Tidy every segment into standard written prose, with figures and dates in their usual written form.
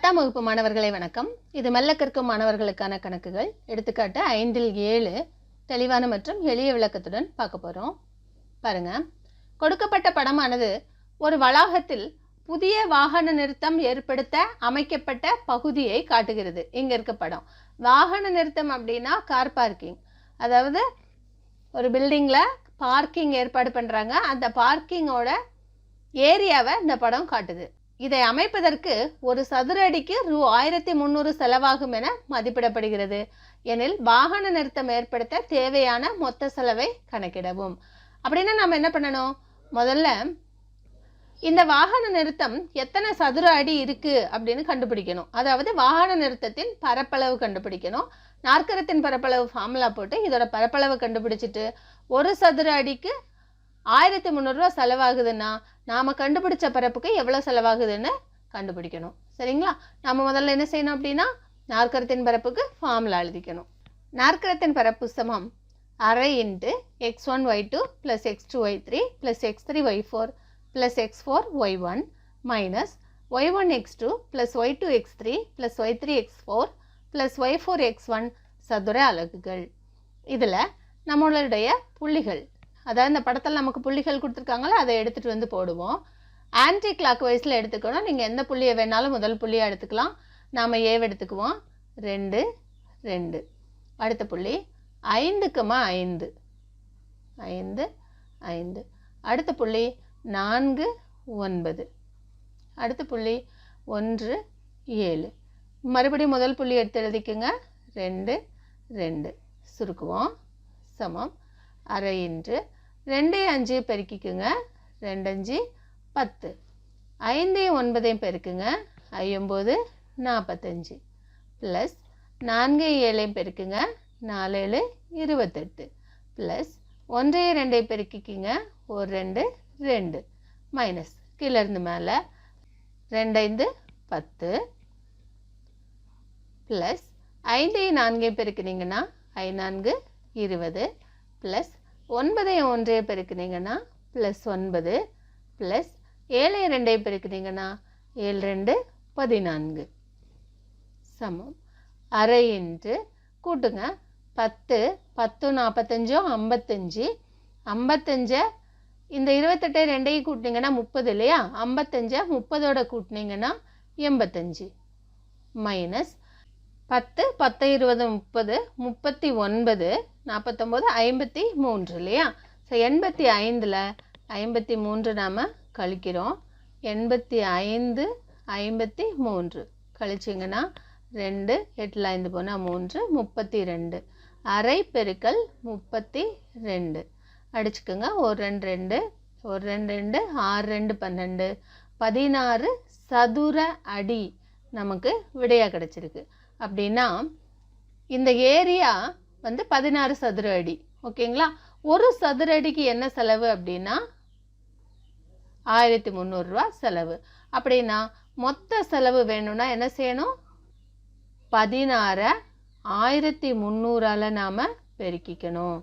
10ஆம் வகுப்பு மாணவர்களே வணக்கம். இது மெல்ல கற்கும் மாணவர்களுக்கான கணக்குகள். எடுத்துக்காட்டு 5இல் 7 தெளிவான மற்றும் எளிய விளக்கத்துடன் பார்க்க போறோம். பாருங்க. கொடுக்கப்பட்ட படமானது ஒரு வளாகத்தில் புதிய வாகன நிறுத்தம் ஏற்படுத்த அமைக்கப்பட்ட பகுதியை காட்டுகிறது. இங்க இருக்க படம். வாகன நிறுத்தம் அப்படின்னா கார் பார்க்கிங். அதாவது ஒரு பில்டிங்ல பார்க்கிங் ஏற்பாடு பண்றாங்க. அந்த பார்க்கிங்கோட ஏரியாவை இந்த படம் காட்டுது. இதை அமைப்பதற்கு ஒரு சதுர அடிக்கு ரூ.1300 செலவாகும் என மதிப்பிடப்படுகிறது. எனில் வாகன நிறுத்தம் ஏற்படுத்த தேவையான மொத்த செலவை கணக்கிடவும். அப்படின்னா நம்ம என்ன பண்ணணும்? முதல்ல இந்த வாகன நிறுத்தம் எத்தனை சதுர அடி இருக்கு அப்படின்னு கண்டுபிடிக்கணும். அதாவது வாகன நிறுத்தத்தின் பரப்பளவு கண்டுபிடிக்கணும். நாற்கரத்தின் பரப்பளவு ஃபார்முலா போட்டு இதோட பரப்பளவு கண்டுபிடிச்சிட்டு ஒரு சதுர அடிக்கு 1300 ரூபா செலவாகுதுன்னா நாம கண்டுபிடிச்ச பரப்புக்கு எவ்வளவு செலவாகுதுன்னு கண்டுபிடிக்கணும். சரிங்களா? நம்ம முதல்ல என்ன செய்யணும் அப்படின்னா நாற்கரத்தின் பரப்புக்கு ஃபார்முலா எழுதிக்கணும். நாற்கரத்தின் பரப்பு சமம் அரை into x1y2 + x2y3 + x3y4 + x4y1 minus y1x2 + y2x3 + y3x4 + y4x1 சதுர அலகுகள். இதில் நம்மளுடைய புள்ளிகள், அதாவது இந்த படத்தில் நமக்கு புள்ளிகள் கொடுத்துருக்காங்களோ அதை எடுத்துகிட்டு வந்து போடுவோம். ஆன்டி கிளாக் வைஸில் எடுத்துக்கணும். நீங்கள் எந்த புள்ளியை வேணாலும் முதல் புள்ளியாக எடுத்துக்கலாம். நாம் ஏவை எடுத்துக்குவோம். 2 2. அடுத்த புள்ளி 5,5 5 5. அடுத்த புள்ளி 4 9. அடுத்த புள்ளி 1 7. மறுபடியும் முதல் புள்ளி எடுத்து எழுதிக்குங்க. 2 2. சுருக்குவோம். சமம் அரை இன்ட்டு 2 5 பெருக்கிக்குங்க. 2 5 10. 5 9 பெருக்குங்க. 9 45 ப்ளஸ் 4 7 பெருக்குங்க. 4 7 28 ப்ளஸ் 1 2 பெருக்கிக்குங்க. 1 2 2 மைனஸ் கீழே இருந்து மேலே 2 5 10 ப்ளஸ் 5 4 பெருக்குனீங்கன்னா 5 4 20 ப்ளஸ் 9 1 பெருக்குனீங்கன்னா ப்ளஸ் 9 ப்ளஸ் 7 2 பெருக்குனீங்கன்னா 7 2 14 சமம் அரை இன்ட்டு கூட்டுங்க. 10 10 45 55 55 இந்த 28 2ஐயும் கூட்டினீங்கன்னா 30 இல்லையா? 55 30ஓட கூட்டினீங்கன்னா 85 மைனஸ் 10 10 20 30 39 49 53 இல்லையா? ஸோ 85ல் 53 நாம் கழிக்கிறோம். 85 53 கழிச்சிங்கன்னா 2 8ல் 5 போனால் 3 32 அரை பெருக்கல் 32 அடிச்சுக்கோங்க. 1 2 2 1 2 2 6 2 12 16 சதுர அடி நமக்கு விடையாக கிடச்சிருக்கு. அப்படின்னா இந்த ஏரியா வந்து 16 சதுர அடி. ஓகேங்களா? ஒரு சதுர அடிக்கு என்ன செலவு அப்படின்னா 1300 ரூபா செலவு. அப்படின்னா மொத்த செலவு வேணும்னா என்ன செய்யணும்? 16 1300ஆல் நாம் பெருக்கிக்கணும்.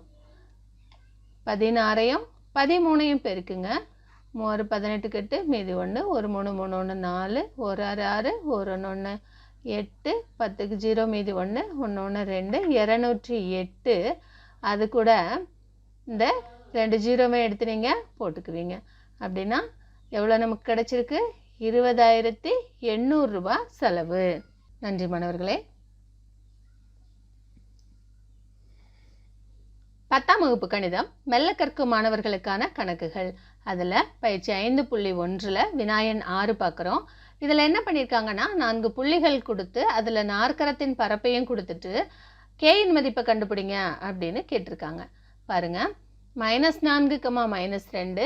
16ஐயும் 13ஐயும் பெருக்குங்க. 3 18 கட்டு மீதி 1 1 3 3 1 4 1 6 6 1 1 8 10க்கு 0 மீதி 1 1 1 2 208. அது கூட இந்த 2 ஜீரோவை எடுத்து நீங்கள் போட்டுக்குவீங்க. அப்படின்னா எவ்வளோ நமக்கு கிடச்சிருக்கு? 20,800 ரூபா செலவு. நன்றி மாணவர்களே. 10ஆம் வகுப்பு கணிதம் மெல்ல கற்கும் மாணவர்களுக்கான கணக்குகள். அதில் பயிற்சி 5.1ல் வினாயன் 6 பார்க்குறோம். இதில் என்ன பண்ணியிருக்காங்கன்னா 4 புள்ளிகள் கொடுத்து அதில் நாற்கரத்தின் பரப்பையும் கொடுத்துட்டு கேயின் மதிப்பை கண்டுபிடிங்க அப்படின்னு கேட்டிருக்காங்க. பாருங்க. -4, -2 -3,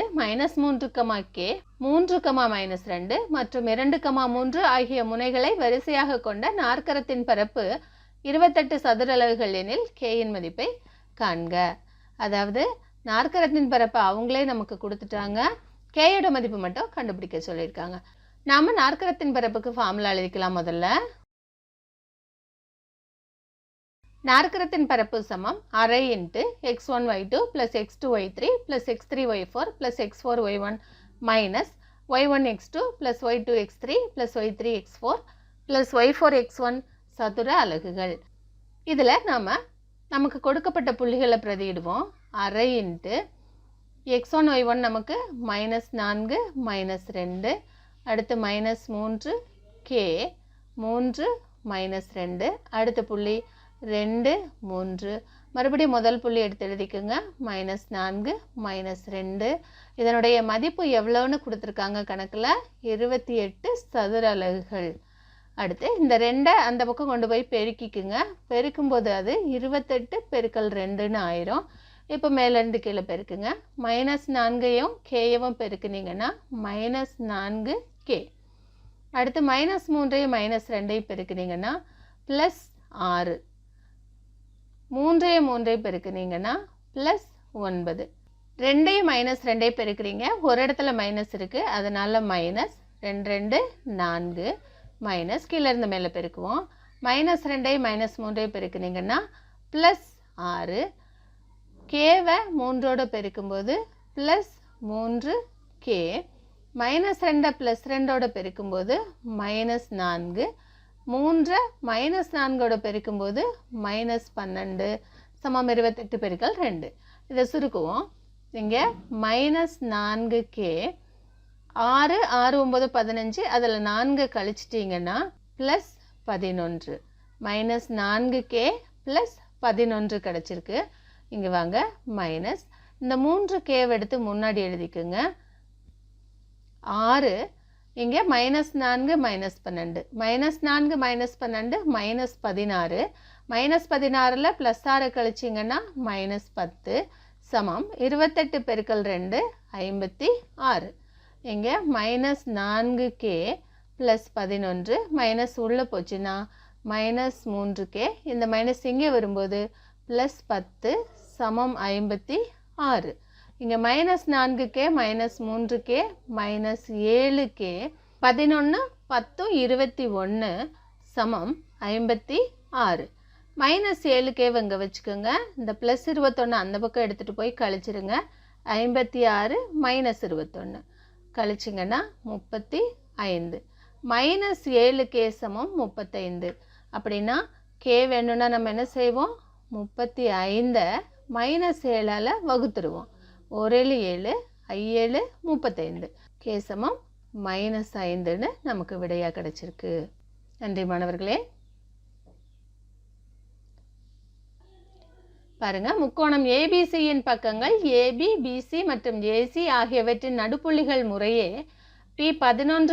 கே 3, -2 மற்றும் 2, 3 ஆகிய முனைகளை வரிசையாக கொண்ட நாற்கரத்தின் பரப்பு 28 சதுர அலகுகள் எனில் கேயின் மதிப்பை காண்க. அதாவது நாற்கரத்தின் பரப்பை அவங்களே நமக்கு கொடுத்துட்டாங்க. கேயோட மதிப்பு மட்டும் கண்டுபிடிக்க சொல்லியிருக்காங்க. நாம நாற்கரத்தின் பரப்புக்கு ஃபார்முலா எழுதிக்கலாம். முதல்ல நாற்கரத்தின் பரப்பு சமம் அரை into x1y2 + x2y3 + x3y4 + x4y1 minus y1x2 + y2x3 + y3x4 plus y4x1 சதுர அலகுகள். இதில் நமக்கு கொடுக்கப்பட்ட புள்ளிகளை பிரதியிடுவோம். அரை இன்ட்டு x1 y1 நமக்கு -4 -2, அடுத்து -3 k 3 -2, அடுத்த புள்ளி 2 3, மறுபடியும் முதல் புள்ளி எடுத்து எழுதிக்கோங்க. -4 -2, இதனுடைய மதிப்பு எவ்வளோன்னு கொடுத்துருக்காங்க கணக்கில் 28 சதுர அலகுகள். அடுத்து இந்த 2 அந்த பக்கம் கொண்டு போய் பெருக்கிக்குங்க. பெருக்கும்போது அது 28 பெருக்கல் 2ன்னு ஆயிரும். இப்போ மேலேருந்து கீழே பெருக்குங்க. -4ஐயும் கேயவும் பெருக்குனீங்கன்னா -4k. அடுத்து -3ஐயும் -2ஐயும் பெருக்குனீங்கன்னா +6. 3ஐயும் 3ஐயும் பெருக்குனீங்கன்னா +9. 2ஐயும் -2ஐயும் பெருக்குறீங்க. ஒரு இடத்துல மைனஸ் இருக்குது, அதனால் -2 4 மைனஸ் கீழே இருந்து மேலே பெருக்குவோம். -2ஐயும் -3ஐயும் பெருக்குனீங்கன்னா +6. கேவை 3ஓட பெருக்கும்போது +3k. -2 +2ஓட பெருக்கும்போது -4. 3 -4ஓட பெருக்கும்போது -12 சமம் 28 பெருக்கல் 2. இதை சுருக்குவோம். இங்கே -4k 6 6 9 15, அதில் 4 கழிச்சிட்டிங்கன்னா +11. -4k +11 கிடச்சிருக்கு. இங்கே வாங்க மைனஸ் இந்த 3k எடுத்து முன்னாடி எழுதிக்குங்க. 6 இங்கே -4 -12, -4 -12 -16. -16ல் +6 கழிச்சிங்கன்னா -10 சமம் 28 பெருக்கல் 2 56. இங்கே -4k +11 மைனஸ் உள்ளே போச்சுன்னா -3k. இந்த மைனஸ் இங்கே வரும்போது +10 சமம் 56. இங்கே -4k -3k -7k 11 10 21 சமம் 56. -7k இங்கே வச்சுக்கோங்க. இந்த +21 அந்த பக்கம் எடுத்துகிட்டு போய் கழிச்சிருங்க. 56 -21 கழிச்சிங்கன்னா 35. -7k சமம் 35. அப்படின்னா k வேணும்னா நம்ம என்ன செய்வோம்? 35 -7ஆல் வகுத்துருவோம். 1 7 7 35. k சமம் -5ன்னு நமக்கு விடையாக கிடைச்சிருக்கு. நன்றி மாணவர்களே. பாருங்க, முக்கோணம் ஏபிசியின் பக்கங்கள் AB, BC மற்றும் AC ஆகியவற்றின் நடுப்புள்ளிகள் முறையே P11,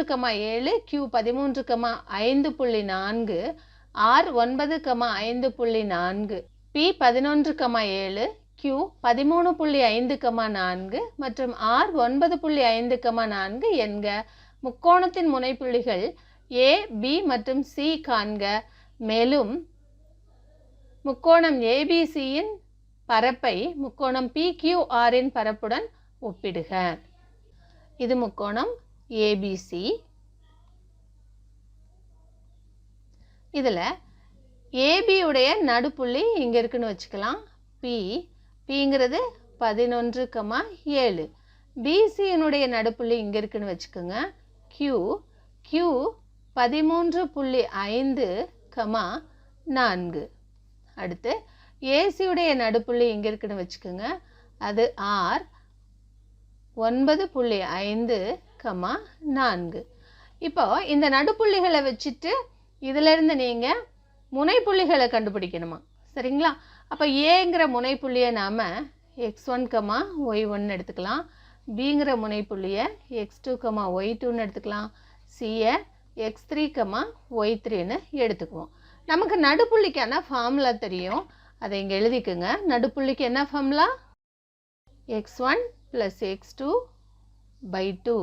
7, Q13, 5.4, R9, 5.4, P11, 7, Q13.5, 4 மற்றும் R9.5, 4 என்க முக்கோணத்தின் முனைப்புள்ளிகள் A, B மற்றும் C காண்க. மேலும் முக்கோணம் ABCயின் பரப்பை முக்கோணம் PQRின் பரப்புடன் ஒப்பிடுக. இது முக்கோணம் ABC. இதில் AB உடைய நடுப்புள்ளி இங்கே இருக்குன்னு வச்சுக்கலாம். Pங்கிறது 11, 7. BCயினுடைய நடுப்புள்ளி இங்கே இருக்குன்னு வச்சுக்கோங்க. Q 13.5, 4. அடுத்து ஏசியுடைய நடுப்புள்ளி இங்கே இருக்குன்னு வச்சுக்கோங்க. அது R 9.5, 4. இப்போ இந்த நடுப்புள்ளிகளை வச்சுட்டு இதிலிருந்து நீங்கள் முனைப்புள்ளிகளை கண்டுபிடிக்கணுமா? சரிங்களா? அப்போ ஏங்கிற முனைப்புள்ளியை நாம் x1, y1 எடுத்துக்கலாம். பிங்கிற முனைப்புள்ளியை x2, y2ன்னு எடுத்துக்கலாம். சியை x3, y3ன்னு எடுத்துக்குவோம். நமக்கு நடுப்புள்ளிக்கான ஃபார்முலா தெரியும், அதை இங்கே எழுதிக்குங்க. நடுப்புள்ளிக்கு என்ன formula? x1 + x2 / 2,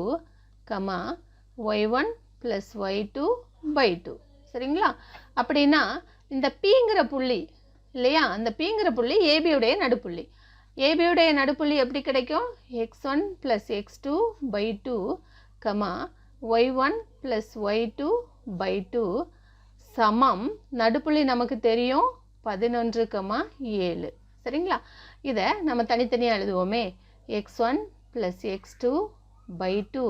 y1 + y2 / 2. சரிங்களா? அப்படின்னா இந்த Pங்கிற புள்ளி இல்லையா, அந்த Pங்கிற புள்ளி ஏபியுடைய நடுப்புள்ளி. ஏபியுடைய நடுப்புள்ளி எப்படி கிடைக்கும்? x1 + x2 / 2, y1 + y2 / 2 சமம் நடுப்புள்ளி நமக்கு தெரியும் 11, 7. சரிங்களா? இதை நம்ம தனித்தனியாக எழுதுவோமே. x1 + x2 / 2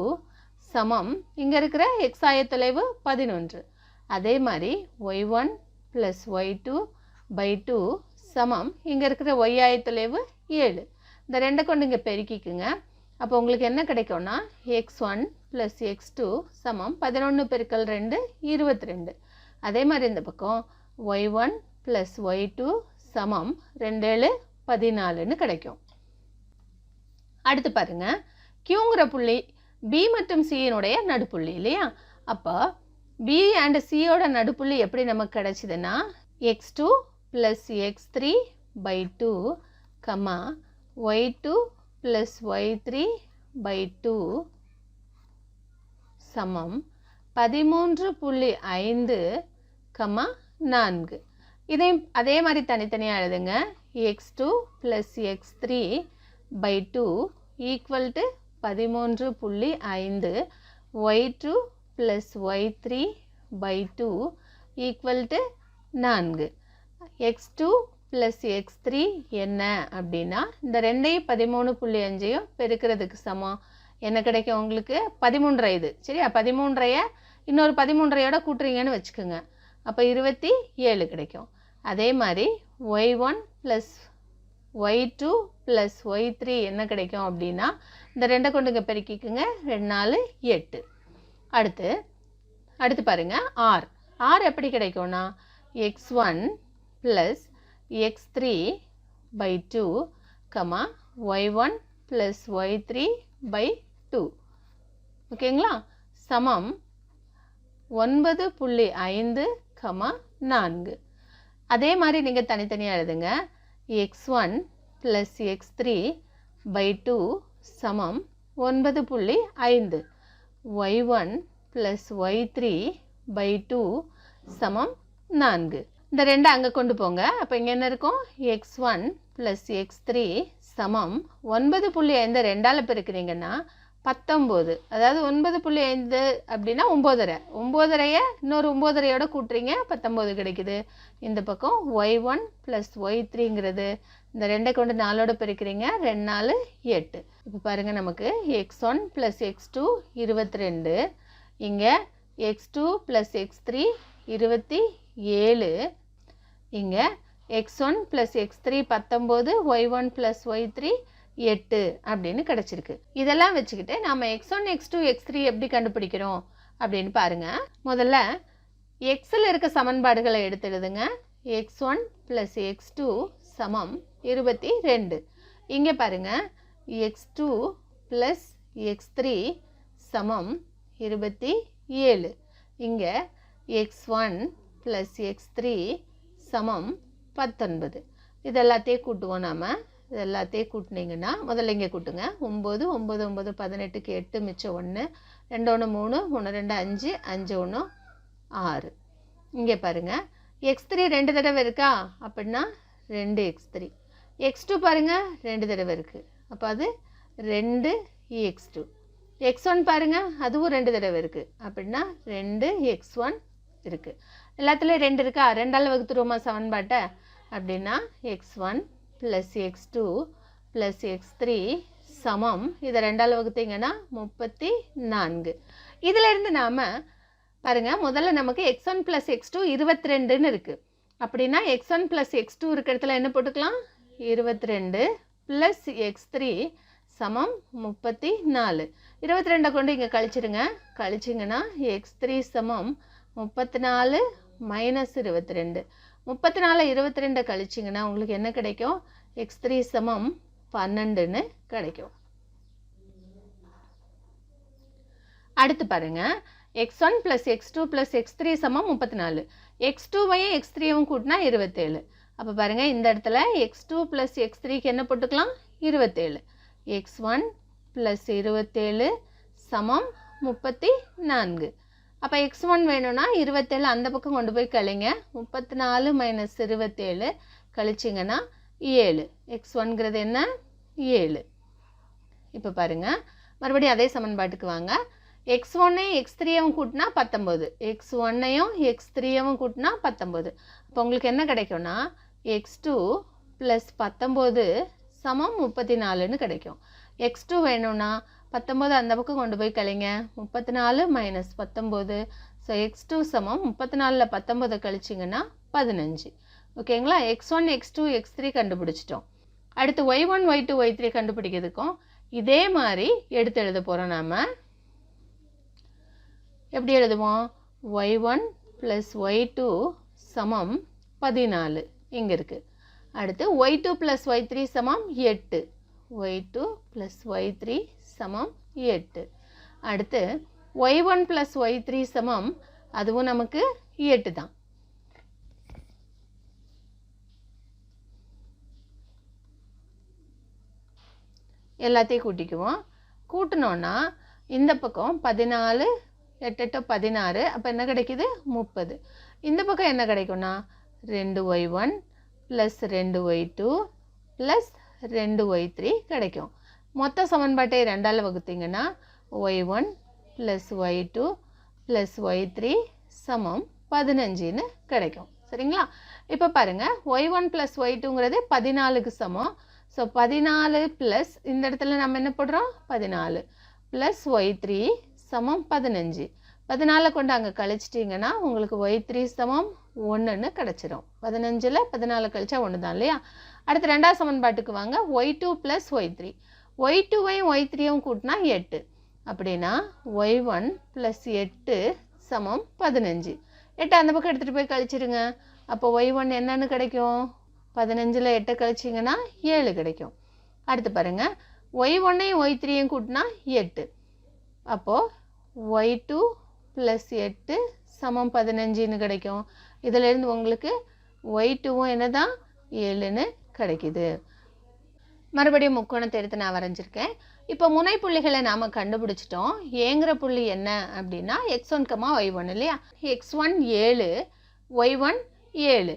சமம் இங்கே இருக்கிற x ஆயத்தொலைவு 11. அதே மாதிரி y1 + y2/2 சமம் இங்கே இருக்கிற y ஆயத்தொலைவு 7. இந்த ரெண்டை கொண்டு இங்கே பெருக்கிக்குங்க. அப்போ உங்களுக்கு என்ன கிடைக்கும்னா x1 + x2 சமம் 11 × 2 22. அதே மாதிரி இந்த பக்கம் y1 + y2 சமம் 2 7 14ன்னு கிடைக்கும். அடுத்து பாருங்க, Qங்கிற புள்ளி B மற்றும் Cயினுடைய நடுப்புள்ளி இல்லையா? அப்போ B and Cயோட நடுப்புள்ளி எப்படி நமக்கு கிடைச்சிதுன்னா x2 + x3/2, y2 + y3/2 சமம் 13.5, 4. இதையும் அதே மாதிரி தனித்தனியாக எழுதுங்க. x2 + x3/2 = 13.5, y2 + y3/2 = 4. x2 + x3 என்ன அப்படின்னா இந்த ரெண்டையும் 13.5ஐயும் பெருக்கிறதுக்கு சமம் என்ன கிடைக்கும் உங்களுக்கு 13.5 இது சரியா? 13.5 இன்னொரு 13.5யோட கூட்டுறீங்கன்னு வச்சுக்கோங்க. அப்போ 27 கிடைக்கும். அதே மாதிரி y1 + y2 + y3 என்ன கிடைக்கும் அப்படின்னா இந்த ரெண்டை கொண்டு இங்கே பெருக்கிக்குங்க. 2 4 8. அடுத்து பாருங்க r எப்படி கிடைக்கும்னா x1 + x3/2, y1 + y3/2 ஓகேங்களா? சமம் 9.5, 4. அதே மாதிரி நீங்கள் தனித்தனியாக எழுதுங்க. x1 + x3/2 சமம் 9.5, y1 + y3/2 சமம் 4. இந்த ரெண்டை அங்கே கொண்டு போங்க. அப்போ இங்கே என்ன இருக்கும்? x1 + x3 சமம் 9.5 2ஆல் பெருக்கிறீங்கன்னா 19. அதாவது 9.5 அப்படின்னா 9.5. 9.5 இன்னொரு 9.5யோட கூட்டுறீங்க 19 கிடைக்குது. இந்த பக்கம் y1 + y3ங்கிறது இந்த ரெண்டை கொண்டு 4ஓட பெருக்கிறீங்க. 2 4 8. இப்போ பாருங்கள், நமக்கு x1 + x2 22, இங்கே x2 + x3 27, இங்கே x1 + x3 19, y1 + y3 8 அப்படின்னு கிடச்சிருக்கு. இதெல்லாம் வச்சுக்கிட்டு நாம் x1 x2 x3 எப்படி கண்டுபிடிக்கிறோம் அப்படின்னு பாருங்க. முதல்ல எக்ஸில் இருக்க சமன்பாடுகளை எடுத்து எழுதுங்க. x1 + x2 சமம் 22. இங்கே பாருங்க, x2 + x3 சமம் 27. இங்கே x1 + x3 சமம் 19. இது எல்லாத்தையும் கூட்டுவோம். நாம் இது எல்லாத்தையும் கூட்டினீங்கன்னா முதல்ல இங்கே கூட்டுங்க. 9 9 9 18க்கு 8 மிச்சம் 1, 2 1 3 3 2 5 5 1 6. இங்கே பாருங்கள், x3 2 தடவை இருக்கா? அப்படின்னா 2x3. x2 பாருங்கள் 2 தடவை இருக்குது. அப்போ அது 2x2. x1 பாருங்கள் அதுவும் 2 தடவை இருக்குது. அப்படின்னா 2x1 இருக்குது. எல்லாத்துலேயும் 2 இருக்கா? 2ஆல் வகுத்துருவோமா சமன்பாட்டை? அப்படின்னா x1 + x2 + x3 சமம் இதை 2ஆல் வகுத்தீங்கன்னா 34. இதிலிருந்து நாம் பாருங்கள், முதல்ல நமக்கு x1 + x2 22ன்னு இருக்குது. அப்படின்னா x1 + x2 இருக்கிற இடத்துல என்ன போட்டுக்கலாம்? 22 + x3 சமம் 34. 22 கொண்டு இங்கே கழிச்சிருங்க. கழிச்சிங்கன்னா x3 சமம் 34 - 22. 34 22 கழிச்சிங்கன்னா உங்களுக்கு என்ன கிடைக்கும்? x3 சமம் 12ன்னு கிடைக்கும். அடுத்து பாருங்க, x1 + x2 + x3 சமம் 34. x2வையும் x3யும் கூட்டினா 27. அப்போ பாருங்கள், இந்த இடத்துல x2 + x3க்கு என்ன போட்டுக்கலாம்? 27. x1 + 27 சமம் 34. அப்போ x1 வேணும்னா 27 அந்த பக்கம் கொண்டு போய் கழிங்க. 34 - 27 கழிச்சிங்கன்னா 7. x1ங்கிறது என்ன? 7. இப்போ பாருங்கள், மறுபடியும் அதே சமன்பாட்டுக்கு வாங்க. x1ஐயும் x3யும் கூட்டினா 19. x1ஐயும் x3யும் கூட்டினா 19. அப்போ உங்களுக்கு என்ன கிடைக்கும்னா x2 + 19 சமம் 34ன்னு கிடைக்கும். x2 வேணும்னா 19 அந்த பக்கம் கொண்டு போய் கழிங்க. 34 - 19 ஸோ x2 சமம் 34ல் 19 கழிச்சிங்கன்னா 15. ஓகேங்களா? x1 x2 x3 கண்டுபிடிச்சிட்டோம். அடுத்து y1 y2 y3 கண்டுபிடிக்கிறதுக்கும் இதே மாதிரி எடுத்து எழுத போகிறோம். நாம் எப்படி எழுதுவோம்? y1 + y2 சமம் 14 இங்கே இருக்குது. அடுத்து y2 + y3 சமம் 8. y2 + y3 சமம் 8. அடுத்து y1 + y3 சமம் அதுவும் நமக்கு 8 தான். எல்லாத்தையும் கூட்டிக்குவோம். கூட்டினோன்னா இந்த பக்கம் 14 8 8 16, அப்போ என்ன கிடைக்குது? 30. இந்த பக்கம் என்ன கிடைக்கும்னா 2y1 + 2y2 + 2y3 கிடைக்கும். மொத்த சமன்பாட்டை 2ஆல் வகுத்தீங்கன்னா y1 + y2 + y3 சமம் 15ன்னு கிடைக்கும். சரிங்களா? இப்போ பாருங்கள், y1 + y2ங்கிறது 14க்கு சமம். ஸோ 14 ப்ளஸ் இந்த இடத்துல நம்ம என்ன போடுறோம்? 14 + y3 சமம் 15. 14 கொண்டு அங்கே கழிச்சிட்டிங்கன்னா உங்களுக்கு y3 சமம் 1ன்னு கிடச்சிரும். 15ல் 14 கழிச்சா 1 தான் இல்லையா? அடுத்து 2ஆவது சமன்பாட்டுக்கு வாங்க. y2 + y3. y2வையும் y3யும் கூட்டினா 8. அப்படின்னா y1 + 8 சமம் 15. 8 அந்த பக்கம் எடுத்துகிட்டு போய் கழிச்சிருங்க. அப்போ y1 என்னன்னு கிடைக்கும்? 15ல் 8 கழிச்சிங்கன்னா 7 கிடைக்கும். அடுத்து பாருங்கள், y1ஐயும் y3யும் கூட்டினா 8. அப்போது y2 + 8 சமம் 15ன்னு கிடைக்கும். இதிலேருந்து உங்களுக்கு y2வும் என்ன தான்? 7ன்னு கிடைக்குது. மறுபடியும் முக்கோணத்தை எடுத்து நான் வரைஞ்சிருக்கேன். இப்போ முனைப்புள்ளிகளை நாம் கண்டுபிடிச்சிட்டோம். ஏங்கிற புள்ளி என்ன அப்படின்னா x1, y1 இல்லையா? x1 7, y1 7.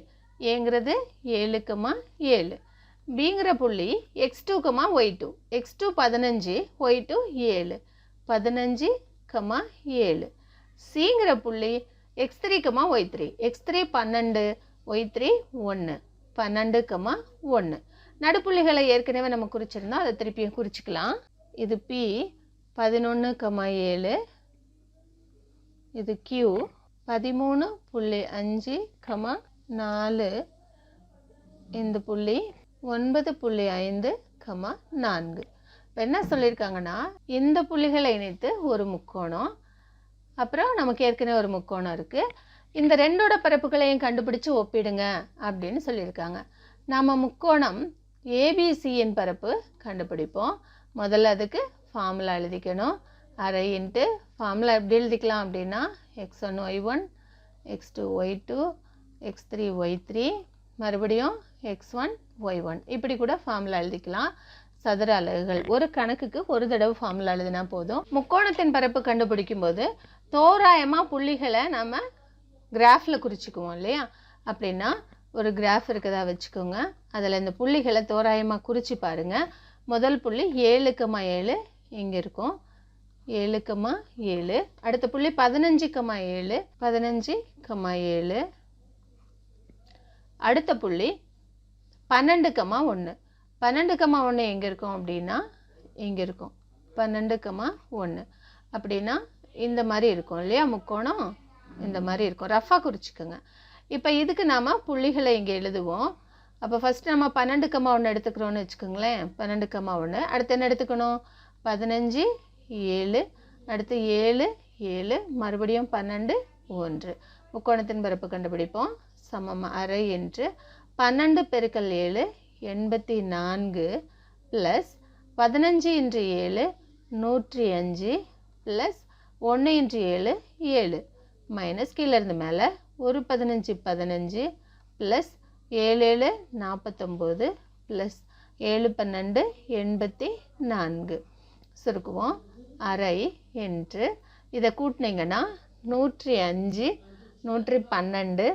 ஏங்கிறது 7, 7. பிங்கிற புள்ளி x2, y2. x2 15, y2 7. 15, 7. சிங்கிற புள்ளி x3, y3. x3 12, y3 1. 12, 1. நடுப்புள்ளிகளை ஏற்கனவே நம்ம குறிச்சிருந்தோம், அதை திருப்பியும் குறிச்சிக்கலாம். இது P 11, 7. இது Q 13.5, 4. இந்த புள்ளி 9.5, 4. இப்போ என்ன சொல்லியிருக்காங்கன்னா, இந்த புள்ளிகளை இணைத்து ஒரு முக்கோணம், அப்புறம் நமக்கு ஏற்கனவே ஒரு முக்கோணம் இருக்குது. இந்த ரெண்டோட பரப்புகளையும் கண்டுபிடிச்சு ஒப்பிடுங்க அப்படின்னு சொல்லியிருக்காங்க. நாம் முக்கோணம் ஏபிசியின் பரப்பு கண்டுபிடிப்போம். முதல்ல அதுக்கு ஃபார்முலா எழுதிக்கணும். அரை இன்ட்டு ஃபார்முலா எப்படி எழுதிக்கலாம் அப்படின்னா x1 y1, x2 y2, x3 y3, மறுபடியும் x1 y1. இப்படி கூட ஃபார்முலா எழுதிக்கலாம். சதுர அலகுகள் ஒரு கணக்குக்கு ஒரு தடவை ஃபார்முலா எழுதினா போதும். முக்கோணத்தின் பரப்பு கண்டுபிடிக்கும் போது தோராயமாக புள்ளிகளை நம்ம கிராஃபில் குறிச்சிக்குவோம் இல்லையா? அப்படின்னா ஒரு கிராஃப் இருக்கிறதா வச்சுக்கோங்க. அதில் இந்த புள்ளிகளை தோராயமாக குறித்து பாருங்கள். முதல் புள்ளி 7, 7 இங்கே இருக்கும். 7, 7. அடுத்த புள்ளி 15, 7. 15, 7. அடுத்த புள்ளி 12, 1. 12, 1 எங்கே இருக்கும் அப்படின்னா இங்கே இருக்கும். 12, 1 அப்படின்னா இந்த மாதிரி இருக்கும் இல்லையா? முக்கோணம் இந்த மாதிரி இருக்கும். ரஃபாக குறிச்சிக்கோங்க. இப்போ இதுக்கு நாம் புள்ளிகளை இங்கே எழுதுவோம். அப்போ ஃபஸ்ட்டு நம்ம 12, 1 எடுத்துக்கிறோன்னு வச்சுக்கோங்களேன். 12, 1. அடுத்து என்ன எடுத்துக்கணும்? 15, 7. அடுத்து 7, 7. மறுபடியும் 12, 1. முக்கோணத்தின் பரப்பு கண்டுபிடிப்போம். சமம் அரை என்று 12 × 7 84 ப்ளஸ் 15 × 7 105 ப்ளஸ் 1 × 7 7 மைனஸ் கீழேருந்து மேலே ஒரு 15 15 ப்ளஸ் 7 7 49 ப்ளஸ் 7 12 84. சுருக்குவோம். அரை என்று இதை கூட்டினீங்கன்னா 105 112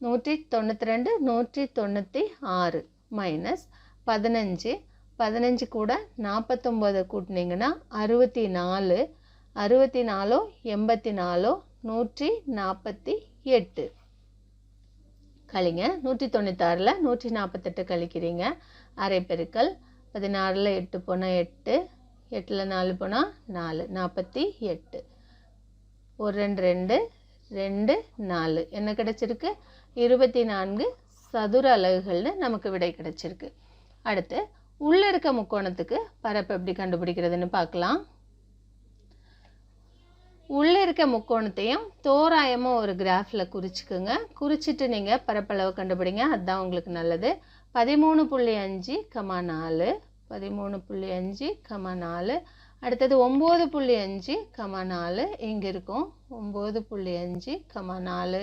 192 196 மைனஸ் 15 15 கூட 49 கூட்டினீங்கன்னா 64 64 84 148 கழிங்க. 196ல் 148 கழிக்கிறீங்க. அரை பெருக்கல் 16ல் 8 போனால் 8, 8ல் 4 போனால் 4, 48. 1 2 2 2 4 என்ன கிடைச்சிருக்கு 24 சதுர அலகுகள்னு நமக்கு விடை கிடைச்சிருக்கு. அடுத்து உள்ள இருக்க முக்கோணத்துக்கு பரப்பு எப்படி கண்டுபிடிக்கிறதுன்னு பார்க்கலாம். உள்ள இருக்க முக்கோணத்தையும் தோராயமா ஒரு கிராஃப்ல குறிச்சுக்குங்க. குறிச்சிட்டு நீங்க பரப்பளவு கண்டுபிடிங்க, அதுதான் உங்களுக்கு நல்லது. 13.5, 4 13.5, 4 அடுத்தது 9.5, 4 இங்க இருக்கும் 9.5, 4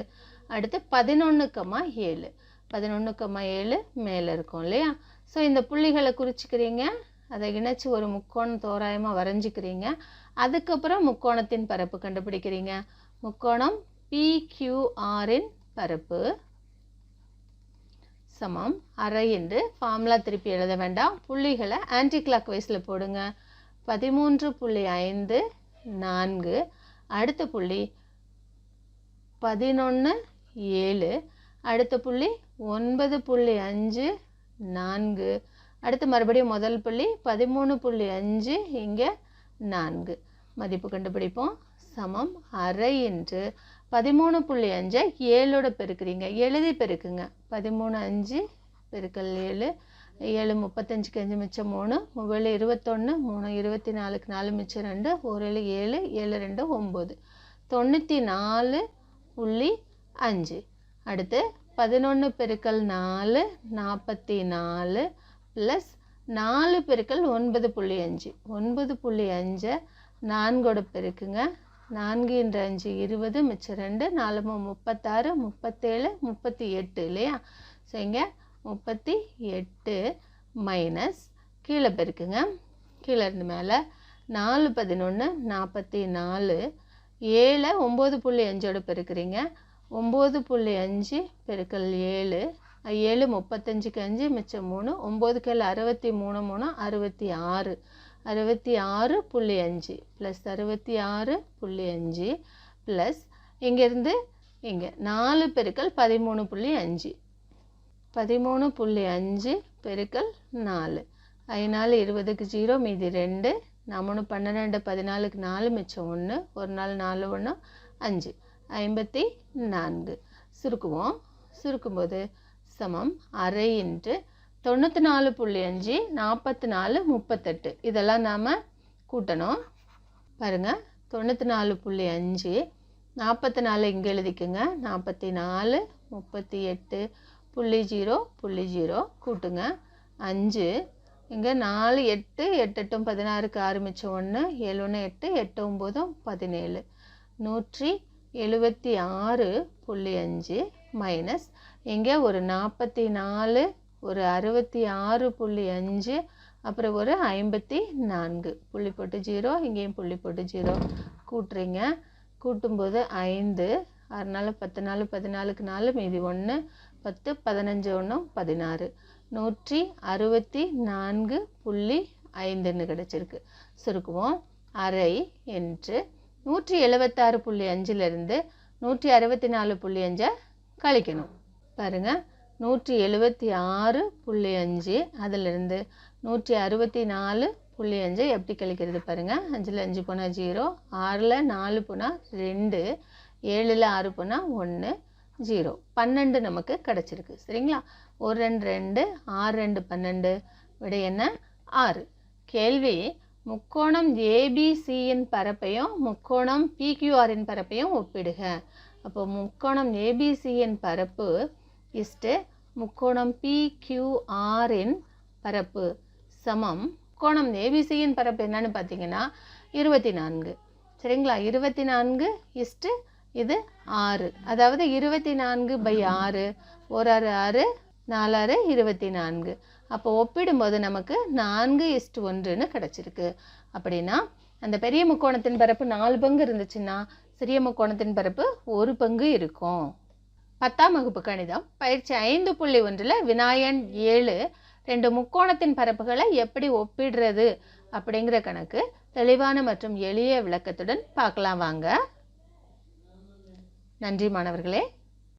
அடுத்து 11,7 11,7 மேல இருக்கும் இல்லையா? ஸோ இந்த புள்ளிகளை குறிச்சுக்கிறீங்க, அதை இணைச்சு ஒரு முக்கோணம் தோராயமா வரைஞ்சிக்கிறீங்க. அதுக்கப்புறம் முக்கோணத்தின் பரப்பு கண்டுபிடிக்கிறீங்க. முக்கோணம் PQRின் பரப்பு சமம் அரை என்று ஃபார்முலா திருப்பி எழுத வேண்டாம், புள்ளிகளை ஆன்டி கிளாக் வைஸில் போடுங்க. 13.5 4 அடுத்த புள்ளி 11.7 அடுத்த புள்ளி 9.5 4 அடுத்து மறுபடியும் முதல் புள்ளி 13.5 இங்கே 4 மதிப்பு கண்டுபிடிப்போம். சமம் அரை என்று 13.5 7ஓட பெருக்கிறீங்க, எழுதி பெருக்குங்க. 13.5 பெருக்கல் 7 7 35க்கு 5 மிச்சம் 3 7 21 3 24க்கு 4 மிச்சம் 2 1 7 7 2 9 94.5 அடுத்து 11 பெருக்கல் 4 44 ப்ளஸ் 4 பெருக்கல் 9.5 9.5 4ஓட பெருக்குங்க. 4 × 5 20 மிச்சம் 2 4 36 37 38 இல்லையா? ஸோ இங்கே 38 மைனஸ் கீழே பெருக்குங்க, கீழே இருந்து மேலே 4 11 44 7 9.5ஓட பெருக்கிறீங்க. 9.5 பெருக்கல் 7 7 35க்கு 5 மிச்சம் 3 9 63 3 66 66.5 ப்ளஸ் 66.5 ப்ளஸ் இங்கேருந்து இங்கே 4 பெருக்கல் 13.5 13.5 பெருக்கல் 4 4 20க்கு 0 மீதி 2 3 12 14க்கு 4 மிச்சம் 1 ஒரு நாள் 4 1 5 54 சுருக்குவோம். சுருக்கும்போது சமம் அரை என்று 94.5 44 38 இதெல்லாம் நாம் கூட்டணும். பாருங்கள் 94.5 44 இங்கே எழுதிக்குங்க. 44 38.0 கூட்டுங்க. 5 இங்கே 4 8 8 8 16க்கு 6 மிச்சம் 1 7 1 8 8 9 17 176.5 மைனஸ் இங்கே ஒரு 44 ஒரு 66.5 அப்புறம் ஒரு 54 புள்ளி போட்டு 0 இங்கேயும் புள்ளி போட்டு 0 கூட்டுறீங்க. கூட்டும்போது 5 6 நாள் 10 நாள் 14க்கு 4 மீதி 1 10 15 1 16 164.5 கிடைச்சிருக்கு. சுருக்குவோம். அரை என்று 176.5லிருந்து 164.5 கழிக்கணும். பாருங்க 176.5 அதிலிருந்து 164.5 எப்படி கழிக்கிறது பாருங்க. 5ல் 5 போனால் 0, 6ல் 4 போனால் 2, 7ல் 6 போனால் 1, 0 12 நமக்கு கிடைச்சிருக்கு. சரிங்களா? 1 2 2 6 2 12 விடை என்ன 6. கேள்வி முக்கோணம் ஏபிசியின் பரப்பையும் முக்கோணம் பிக்யூஆரின் பரப்பையும் ஒப்பிடுக. அப்போ முக்கோணம் ஏபிசியின் பரப்பு இஸ்டு முக்கோணம் பிக்யூஆரின் பரப்பு சமம். முக்கோணம் ஏபிசியின் பரப்பு என்னன்னு பார்த்தீங்கன்னா 24. சரிங்களா? 24 இஸ்டு இது 6, அதாவது 24/6 1 6 6 4 6 24. அப்போ ஒப்பிடும்போது நமக்கு 4:1ன்னு கிடச்சிருக்கு. அப்படின்னா அந்த பெரிய முக்கோணத்தின் பரப்பு 4 பங்கு இருந்துச்சுன்னா சிறிய முக்கோணத்தின் பரப்பு 1 பங்கு இருக்கும். 10ஆம் வகுப்பு கணிதம் பயிற்சி 5.1ல் வினாயன் 7 2 முக்கோணத்தின் பரப்புகளை எப்படி ஒப்பிடுறது அப்படிங்கிற கணக்கு தெளிவான மற்றும் எளிய விளக்கத்துடன் பார்க்கலாம் வாங்க. நன்றி மாணவர்களே.